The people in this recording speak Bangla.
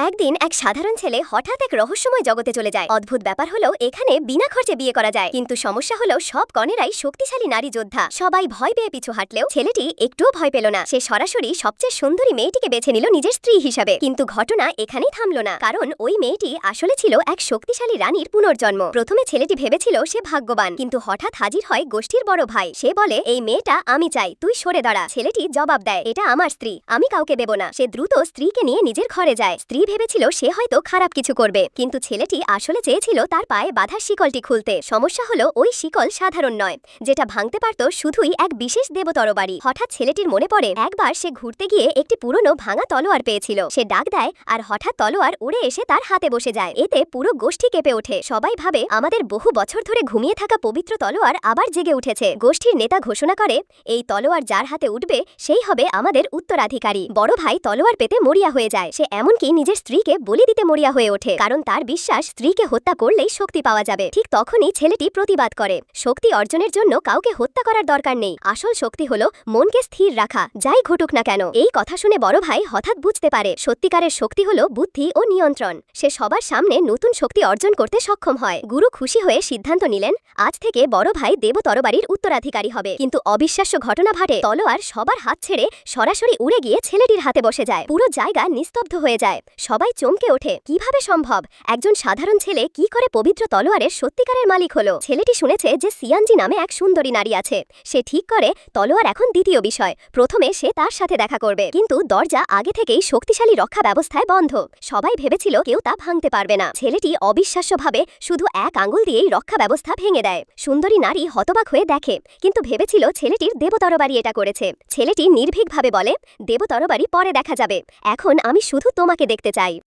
একদিন এক সাধারণ ছেলে হঠাৎ এক রহস্যময় জগতে চলে যায়। অদ্ভুত ব্যাপার হলো এখানে বিনা খরচে বিয়ে করা যায়, কিন্তু সমস্যা হলো সব কনেরাই শক্তিশালী নারী যোদ্ধা। সবাই ভয় পেয়ে পিছু হাঁটলেও ছেলেটি একটুও ভয় পেল না। সে সরাসরি সবচেয়ে সুন্দরী মেয়েটিকে বেছে নিল নিজের স্ত্রী হিসাবে। কিন্তু ঘটনা এখানেই থামলো না, কারণ ওই মেয়েটি আসলে ছিল এক শক্তিশালী রানীর পুনর্জন্ম। প্রথমে ছেলেটি ভেবেছিল সে ভাগ্যবান, কিন্তু হঠাৎ হাজির হয় গোষ্ঠীর বড় ভাই। সে বলে, এই মেয়েটা আমি চাই, তুই সরে দাঁড়া। ছেলেটি জবাব দেয়, এটা আমার স্ত্রী, আমি কাউকে দেব না। সে দ্রুত স্ত্রীকে নিয়ে নিজের ঘরে যায়। স্ত্রী ভেবেছিল সে হয়তো খারাপ কিছু করবে, কিন্তু ছেলেটি আসলে চেয়েছিল তার পায়ে বাঁধা শিকলটি খুলতে। সমস্যা হলো ওই শিকল সাধারণ নয়, যেটা ভাঙতে পারত শুধুই এক বিশেষ দেবতরবারি। হঠাৎ ছেলেটির মনে পড়ে একবার সে ঘুরতে গিয়ে একটি পুরনো ভাঙা তলোয়ার পেয়েছিল। সে ডাক দেয় আর হঠাৎ তলোয়ার উড়ে এসে তার হাতে বসে যায়। এতে পুরো গোষ্ঠী কেঁপে ওঠে। সবাই ভাবে আমাদের বহু বছর ধরে ঘুমিয়ে থাকা পবিত্র তলোয়ার আবার জেগে উঠেছে। গোষ্ঠীর নেতা ঘোষণা করে, এই তলোয়ার যার হাতে উঠবে সেই হবে আমাদের উত্তরাধিকারী। বড় ভাই তলোয়ার পেতে মরিয়া হয়ে যায়। সে এমনকি নিজের স্ত্রীকে বলি দিতে মরিয়া হয়ে ওঠে, কারণ তার বিশ্বাস স্ত্রীকে হত্যা করলেই শক্তি পাওয়া যাবে। ঠিক তখনই ছেলেটি প্রতিবাদ করে, শক্তি অর্জনের জন্য কাউকে হত্যা করার দরকার নেই। আসল শক্তি হলো মনকে স্থির রাখা, যাই ঘটুক না কেন। এই কথা শুনে বড় ভাই হঠাৎ বুঝতে পারে সত্যিকারের শক্তি হলো বুদ্ধি ও নিয়ন্ত্রণ। সে সবার সামনে নতুন শক্তি অর্জন করতে সক্ষম হয়। গুরু খুশি হয়ে সিদ্ধান্ত নিলেন, আজ থেকে বড় ভাই দেবতরবারির উত্তরাধিকারী হবে। কিন্তু অবিশ্বাস্য ঘটনা ঘটে। তলোয়ার সবার হাত ছেড়ে সরাসরি উড়ে গিয়ে ছেলেটির হাতে বসে যায়। পুরো জায়গা নিস্তব্ধ হয়ে যায়। সবাই চমকে ওঠে, কিভাবে সম্ভব? একজন সাধারণ ছেলে কি করে পবিত্র তলোয়ারের সত্যিকারের মালিক হলো? ছেলেটি শুনেছে যে সিয়ানজি নামে এক সুন্দরী নারী আছে। সে ঠিক করে তলোয়ার এখন দ্বিতীয় বিষয়। প্রথমে সে তার সাথে দেখা করবে, কিন্তু দরজা আগে থেকেই শক্তিশালী রক্ষা ব্যবস্থায় বন্ধ। সবাই ভেবেছিল কেউ তা ভাঙতে পারবে না। ছেলেটি অবিশ্বাস্যভাবে শুধু এক আঙুল দিয়েই রক্ষা ব্যবস্থা ভেঙে দেয়। সুন্দরী নারী হতবাক হয়ে দেখে, কিন্তু ভেবেছিল ছেলেটির দেবতরবারি এটা করেছে। ছেলেটি নির্ভীকভাবে বলে, দেবতরবারি পরে দেখা যাবে, এখন আমি শুধু তোমাকে দেখতে চাই।